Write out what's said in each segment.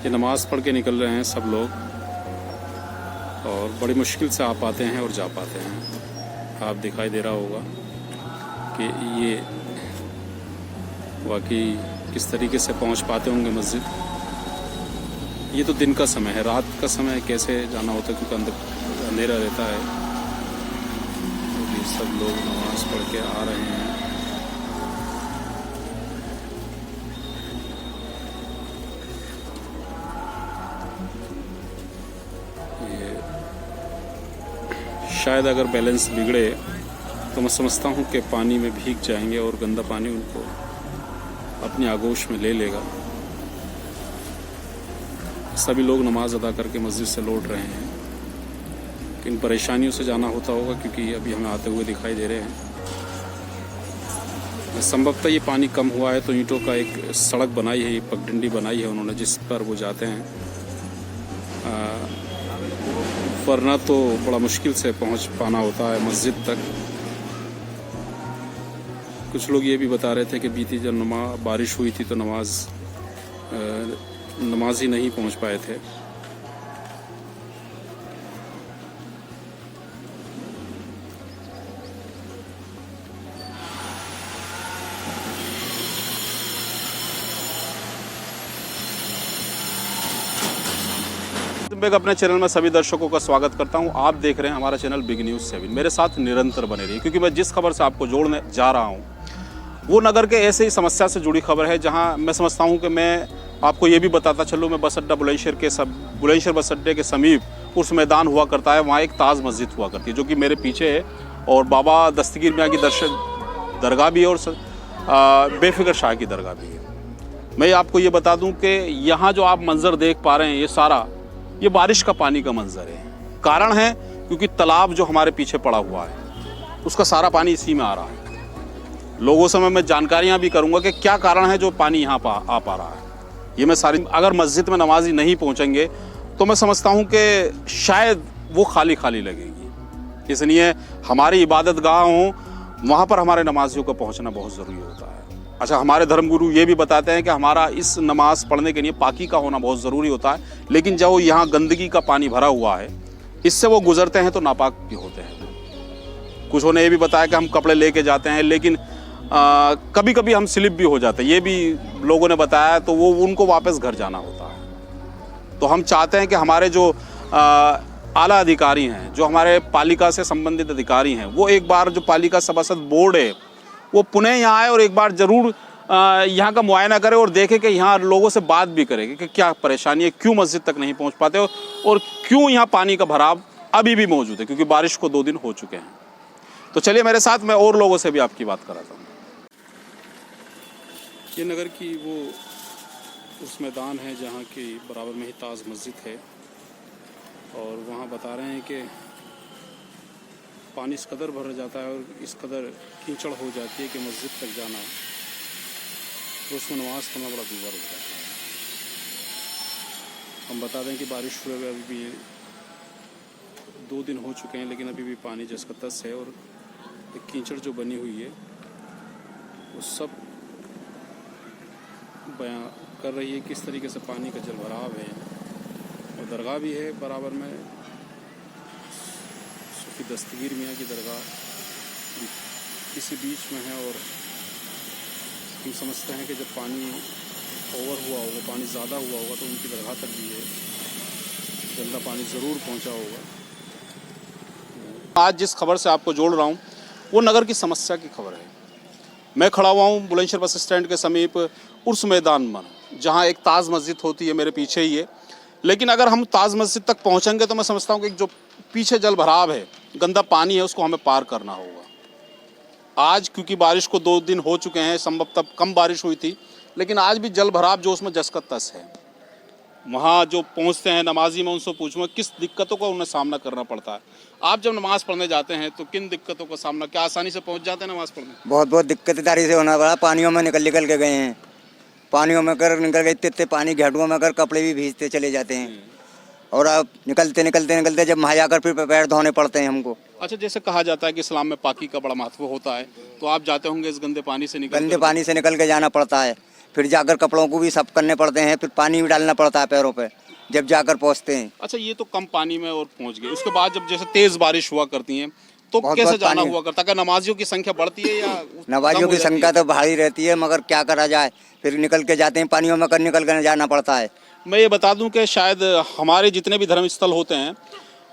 ये नमाज़ पढ़ के निकल रहे हैं सब लोग और बड़ी मुश्किल से आ पाते हैं और जा पाते हैं। आप दिखाई दे रहा होगा कि ये वाकई किस तरीके से पहुंच पाते होंगे मस्जिद। ये तो दिन का समय है, रात का समय कैसे जाना होता है क्योंकि अंधेरा रहता है। और ये सब लोग नमाज़ पढ़ के आ रहे हैं। शायद अगर बैलेंस बिगड़े तो मैं समझता हूँ कि पानी में भीग जाएंगे और गंदा पानी उनको अपनी आगोश में ले लेगा। सभी लोग नमाज अदा करके मस्जिद से लौट रहे हैं। इन परेशानियों से जाना होता होगा क्योंकि अभी हमें आते हुए दिखाई दे रहे हैं। संभवतः ये पानी कम हुआ है तो ईंटों का एक सड़क बनाई है, पगडंडी बनाई है उन्होंने, जिस पर वो जाते हैं। वरना तो बड़ा मुश्किल से पहुंच पाना होता है मस्जिद तक। कुछ लोग ये भी बता रहे थे कि बीती जब बारिश हुई थी तो नमाज ही नहीं पहुंच पाए थे। मैं अपने चैनल में सभी दर्शकों का स्वागत करता हूं। आप देख रहे हैं हमारा चैनल बिग न्यूज़ 7। मेरे साथ निरंतर बने रहिए क्योंकि मैं जिस खबर से आपको जोड़ने जा रहा हूं वो नगर के ऐसे ही समस्या से जुड़ी खबर है, जहां मैं समझता हूं कि मैं आपको ये भी बताता चलूँ। मैं बस अड्डा बुलंदशहर बस अड्डे के समीप उस मैदान हुआ करता है, वहाँ एक ताज मस्जिद हुआ करती है जो कि मेरे पीछे है। और बाबा दस्तगीर मियाँ की दरगाह भी है और बेफिक्र शाह की दरगाह भी है। मैं आपको ये बता दूँ कि यहाँ जो आप मंजर देख पा रहे हैं ये बारिश का पानी का मंजर है। कारण है क्योंकि तालाब जो हमारे पीछे पड़ा हुआ है उसका सारा पानी इसी में आ रहा है। लोगों से मैं जानकारियां भी करूंगा कि क्या कारण है जो पानी यहाँ आ पा रहा है। ये मैं सारी, अगर मस्जिद में नमाजी नहीं पहुंचेंगे तो मैं समझता हूं कि शायद वो खाली खाली लगेगी। इसलिए हमारी इबादत गाह हों वहाँ पर हमारे नमाजियों का पहुँचना बहुत ज़रूरी होता है। अच्छा, हमारे धर्मगुरु ये भी बताते हैं कि हमारा इस नमाज पढ़ने के लिए पाकी का होना बहुत ज़रूरी होता है, लेकिन जब यहाँ गंदगी का पानी भरा हुआ है इससे वो गुजरते हैं तो नापाक भी होते हैं। कुछ ने ये भी बताया कि हम कपड़े लेके जाते हैं लेकिन कभी कभी हम स्लिप भी हो जाते हैं, ये भी लोगों ने बताया, तो वो उनको वापस घर जाना होता है। तो हम चाहते हैं कि हमारे जो आला अधिकारी हैं, जो हमारे पालिका से संबंधित अधिकारी हैं, वो एक बार जो पालिका सभासद बोर्ड है वो पुनः यहाँ आए और एक बार ज़रूर यहाँ का मुआयना करे और देखे कि यहाँ लोगों से बात भी करेंगे कि क्या परेशानी है, क्यों मस्जिद तक नहीं पहुँच पाते और क्यों यहाँ पानी का भराव अभी भी मौजूद है, क्योंकि बारिश को 2 दिन हो चुके हैं। तो चलिए मेरे साथ, मैं और लोगों से भी आपकी बात कराता हूँ। ये नगर की वो उस मैदान है जहाँ की बराबर में ही ताज मस्जिद है और वहाँ बता रहे हैं कि पानी इस कदर भर जाता है और इस कदर कीचड़ हो जाती है कि मस्जिद तक जाना तो उसमें नमाज पढ़ना बड़ा दुर्वार होता है। हम बता दें कि बारिश हुए हुए अभी भी 2 दिन हो चुके हैं लेकिन अभी भी पानी जिसका तस है और एक कीचड़ जो बनी हुई है वो सब बयां कर रही है किस तरीके से पानी का जल भराव है। और दरगाह भी है बराबर में, सूफी दस्तगीर मियाँ की दरगाह इसी बीच में है। और हम समझते हैं कि जब पानी ओवर हुआ होगा, पानी ज़्यादा हुआ होगा तो उनकी दरगाह तक भी है गंदा पानी ज़रूर पहुंचा होगा। आज जिस खबर से आपको जोड़ रहा हूं वो नगर की समस्या की खबर है। मैं खड़ा हुआ हूं बुलंदशहर बस स्टैंड के समीप उर्स मैदान में, जहां एक ताज मस्जिद होती है, मेरे पीछे ही है। लेकिन अगर हम ताज मस्जिद तक पहुंचेंगे तो मैं समझता हूं कि जो पीछे जल भराव है, गंदा पानी है, उसको हमें पार करना होगा। आज क्योंकि बारिश को 2 दिन हो चुके हैं, संभवतः कम बारिश हुई थी, लेकिन आज भी जल भराव जो उसमें जस का तस है। वहाँ जो पहुँचते हैं नमाजी, मैं उनसे पूछूंगा किस दिक्कतों का उन्हें सामना करना पड़ता है। आप जब नमाज़ पढ़ने जाते हैं तो किन दिक्कतों का सामना, क्या आसानी से पहुँच जाते हैं नमाज़ पढ़ने? बहुत दिक्कतदारी से होना पड़ा। पानियों में निकल के गए हैं, पानियों में निकल गए, इतने पानी घेटुओं में कपड़े भी भीजते चले जाते हैं। और अब निकलते जब वहाँ जाकर फिर पैर धोने पड़ते हैं हमको। अच्छा, जैसे कहा जाता है कि इस्लाम में पाकी का बड़ा महत्व होता है, तो आप जाते होंगे इस गंदे पानी से निकल के जाना पड़ता है। फिर जाकर कपड़ों को भी साफ करने पड़ते हैं, फिर पानी भी डालना पड़ता है पैरों पे जब जाकर पहुँचते हैं। अच्छा, ये तो कम पानी में और पहुंच गए, उसके बाद जब जैसे तेज बारिश हुआ करती है तो बहुत कैसे बहुत जाना पानी- हुआ करता है? क्या नमाजियों की संख्या बढ़ती है या नवाजियों कम हो की जाती संख्या है? तो भारी रहती है, मगर क्या करा जाए, फिर निकल के जाते हैं, पानियों में कर निकल कर जाना पड़ता है। मैं ये बता दूं कि शायद हमारे जितने भी धर्म स्थल होते हैं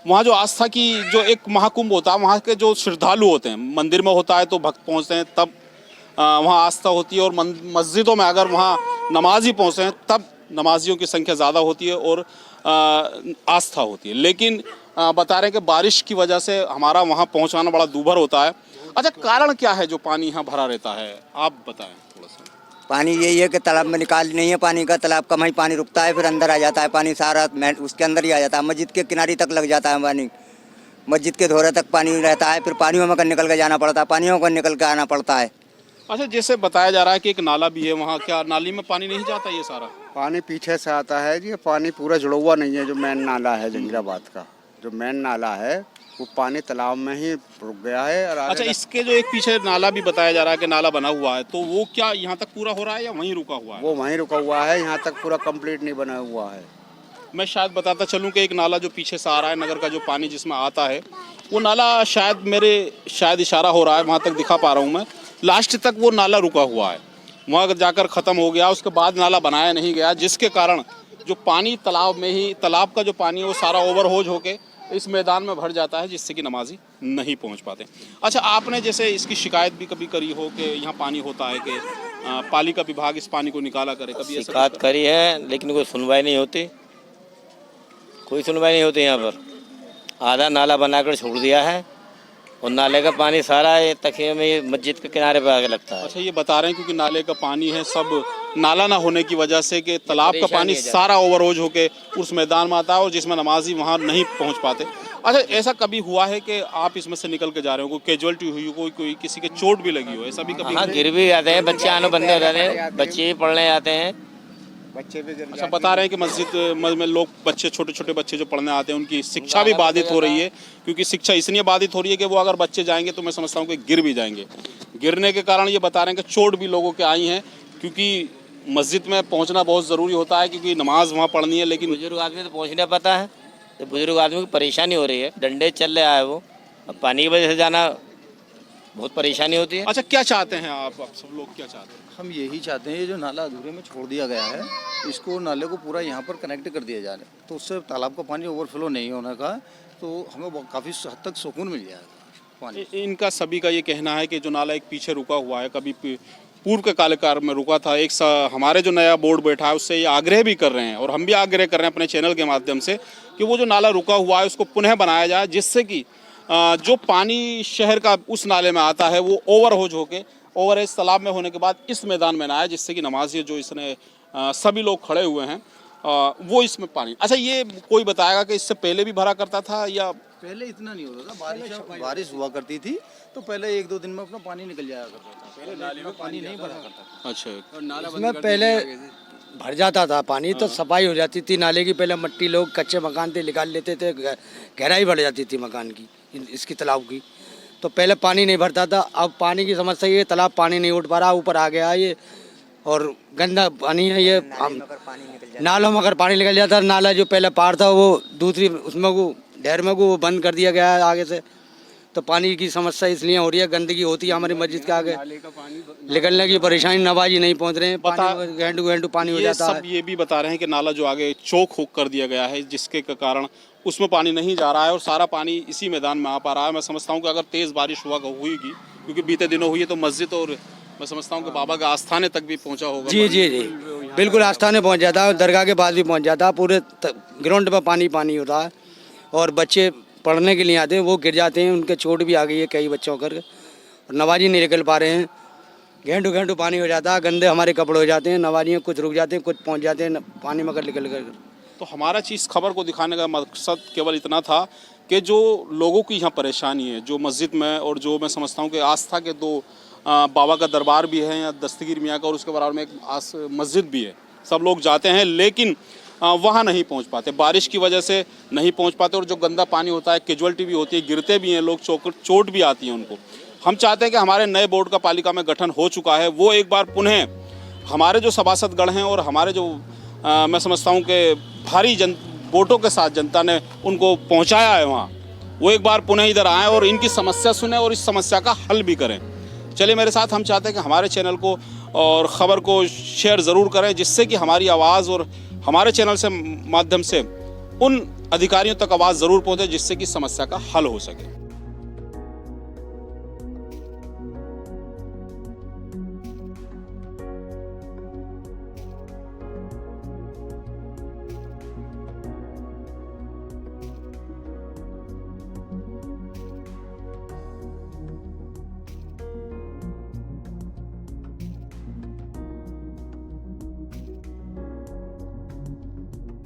वहाँ जो आस्था की जो एक महाकुंभ होता है, वहाँ के जो श्रद्धालु होते हैं, मंदिर में होता है तो भक्त पहुँचते हैं तब वहाँ आस्था होती है, और मस्जिदों में अगर वहाँ नमाजी पहुँचते हैं तब नमाजियों की संख्या ज़्यादा होती है और आस्था होती है। लेकिन बता रहे हैं कि बारिश की वजह से हमारा वहाँ पहुँचाना बड़ा दूभर होता है। अच्छा, कारण क्या है जो पानी यहाँ भरा रहता है, आप बताएं थोड़ा सा। पानी यही है कि तालाब में निकाल नहीं है पानी का, तालाब का वहीं पानी रुकता है, फिर अंदर आ जाता है पानी सारा, उसके अंदर ही आ जाता है, मस्जिद के किनारे तक लग जाता है पानी, मस्जिद के धोरे तक पानी रहता है, फिर पानियों में कर निकल के जाना पड़ता है, पानियों को निकल के आना पड़ता है। अच्छा, जैसे बताया जा रहा है कि एक नाला भी है वहाँ, क्या नाली में पानी नहीं जाता ये सारा? पानी पीछे से आता है जी, पानी पूरा जुड़ा हुआ नहीं है। जो मेन नाला है जंगीराबाद का, जो मेन नाला है वो पानी तालाब में ही रुक गया है। और अच्छा, इसके जो एक पीछे नाला भी बताया जा रहा है कि नाला बना हुआ है, तो वो क्या यहाँ तक पूरा हो रहा है या वहीं रुका हुआ है? वो वहीं रुका हुआ है, यहाँ तक पूरा कंप्लीट नहीं बना हुआ है। मैं शायद बताता चलूँ कि एक नाला जो पीछे से आ रहा है, नगर का जो पानी जिसमें आता है, वो नाला शायद इशारा हो रहा है, वहाँ तक दिखा पा रहा हूँ मैं, लास्ट तक वो नाला रुका हुआ है, वहाँ अगर जाकर ख़त्म हो गया, उसके बाद नाला बनाया नहीं गया, जिसके कारण जो पानी तालाब का जो पानी है वो सारा ओवरहोज होके इस मैदान में भर जाता है, जिससे कि नमाजी नहीं पहुंच पाते। अच्छा, आपने जैसे इसकी शिकायत भी कभी करी हो कि यहाँ पानी होता है कि पालिका विभाग इस पानी को निकाला करे, कभी ऐसा? शिकायत करी है लेकिन कोई सुनवाई नहीं होती, कोई सुनवाई नहीं होती। यहाँ पर आधा नाला बनाकर छोड़ दिया है और नाले का पानी सारा ये तकिए में ये मस्जिद के किनारे पे आके लगता है। अच्छा, ये बता रहे हैं क्योंकि नाले का पानी है, सब नाला ना होने की वजह से कि तालाब का पानी सारा ओवरहोज होके उस मैदान में आता है और जिसमें नमाजी वहाँ नहीं पहुँच पाते। अच्छा, ऐसा कभी हुआ है कि आप इसमें से निकल के जा रहे हो, कोई कैजुअलिटी हुई हो, कोई किसी के चोट भी लगी हो, ऐसा भी कभी? हाँ, गिर भी जाते हैं बच्चे, आने बंदे हो जाते हैं, बच्चे भी पढ़ने जाते हैं। बच्चे भी अच्छा, बता रहे हैं कि मस्जिद में लोग छोटे छोटे बच्चे जो पढ़ने आते हैं उनकी शिक्षा भी बाधित हो रही है, क्योंकि शिक्षा इसलिए बाधित हो रही है कि वो अगर बच्चे जाएंगे तो मैं समझता हूँ कि गिर भी जाएंगे। गिरने के कारण ये बता रहे हैं कि चोट भी लोगों के आई हैं, क्योंकि मस्जिद में पहुँचना बहुत ज़रूरी होता है, क्योंकि नमाज वहाँ पढ़नी है। लेकिन बुजुर्ग आदमी तो पहुँच नहीं पाता है, तो बुजुर्ग आदमी को परेशानी हो रही है, डंडे चल रहा है वो, अब पानी की वजह से जाना बहुत परेशानी होती है। अच्छा, क्या चाहते हैं आप सब लोग क्या चाहते हैं? हम यही चाहते हैं, ये जो नाला अधूरे में छोड़ दिया गया है, इसको नाले को पूरा यहाँ पर कनेक्ट कर दिया जाए, तो उससे तालाब का पानी ओवरफ्लो नहीं होने का, तो हमें काफ़ी हद तक सुकून मिल जाएगा पानी। इनका सभी का ये कहना है कि जो नाला एक पीछे रुका हुआ है, कभी पूर्व के कार्यकाल में रुका था, हमारे जो नया बोर्ड बैठा है उससे ये आग्रह भी कर रहे हैं और हम भी आग्रह कर रहे हैं अपने चैनल के माध्यम से कि वो जो नाला रुका हुआ है उसको पुनः बनाया जाए, जिससे कि जो पानी शहर का उस नाले में आता है वो ओवरहोज होके ओवरहेज तालाब में होने के बाद इस मैदान में ना आए, जिससे कि नमाजी जो इसने सभी लोग खड़े हुए हैं वो इसमें पानी। अच्छा, ये कोई बताएगा कि इससे पहले भी भरा करता था या? पहले इतना नहीं होता था, बारिश हुआ करती थी तो पहले 1-2 दिन में अपना पानी निकल जाया करता था, पहले नाले में पानी नहीं भरा करता था। अच्छा, इसमें पहले भर जाता था पानी तो सफाई हो जाती थी नाले की, पहले मट्टी लोग कच्चे मकान थे निकाल लेते थे, गहराई बढ़ जाती थी मकान की, इसकी तालाब की, तो पहले पानी नहीं भरता था। अब पानी की समस्या ये, तालाब पानी नहीं उठ पा रहा, ऊपर आ गया ये और गंदा पानी है ये, नालों में अगर पानी निकल जाता, नाला जो पहले पार था वो दूसरी उसमें को ढेर में को बंद कर दिया गया है आगे से, तो पानी की समस्या इसलिए हो रही है, गंदगी होती है हमारी मस्जिद के आगे, निकलने की परेशानी, नवाजी नहीं पहुंच रहे हैं, घंटू घंटू पानी हो जाता है। ये भी बता रहे हैं कि नाला जो आगे चौक हुक कर दिया गया है, जिसके कारण उसमें पानी नहीं जा रहा है और सारा पानी इसी मैदान में आ पा रहा है। मैं समझता हूँ कि अगर तेज़ बारिश हुई, क्योंकि बीते दिनों हुई है, तो मस्जिद और मैं समझता हूँ कि बाबा का आस्थाने तक भी पहुँचा होगा। जी जी जी, बिल्कुल आस्थाने पहुँच जाता है, दरगाह के पास भी पहुँच जाता है, पूरे ग्राउंड में पानी होता है और बच्चे पढ़ने के लिए आते हैं, वो गिर जाते हैं, उनके चोट भी आ गई है कई बच्चों कर, और नवाजी नहीं निकल पा रहे हैं, घंटू पानी हो जाता है, गंदे हमारे कपड़े हो जाते हैं, नवाजियाँ कुछ रुक जाते हैं, कुछ पहुँच जाते हैं पानी में निकल कर। तो हमारा चीज़ खबर को दिखाने का मकसद केवल इतना था कि जो लोगों की यहाँ परेशानी है, जो मस्जिद में, और जो मैं समझता हूँ कि आस्था के दो बाबा का दरबार भी है या दस्तगीर मियाँ का, और उसके बराबर में एक मस्जिद भी है, सब लोग जाते हैं लेकिन वहाँ नहीं पहुँच पाते, बारिश की वजह से नहीं पहुँच पाते, और जो गंदा पानी होता है, कैजुअलिटी भी होती है, गिरते भी हैं लोग, चोट भी आती है उनको। हम चाहते हैं कि हमारे नए बोर्ड का पालिका में गठन हो चुका है, वो एक बार पुनः हमारे जो सभासदगण हैं और हमारे जो मैं समझता हूँ कि भारी वोटों के साथ जनता ने उनको पहुँचाया है वहाँ, वो एक बार पुनः इधर आएँ और इनकी समस्या सुने और इस समस्या का हल भी करें। चलिए मेरे साथ, हम चाहते हैं कि हमारे चैनल को और ख़बर को शेयर ज़रूर करें, जिससे कि हमारी आवाज़ और हमारे चैनल से माध्यम से उन अधिकारियों तक आवाज़ ज़रूर पहुँचे जिससे कि समस्या का हल हो सके।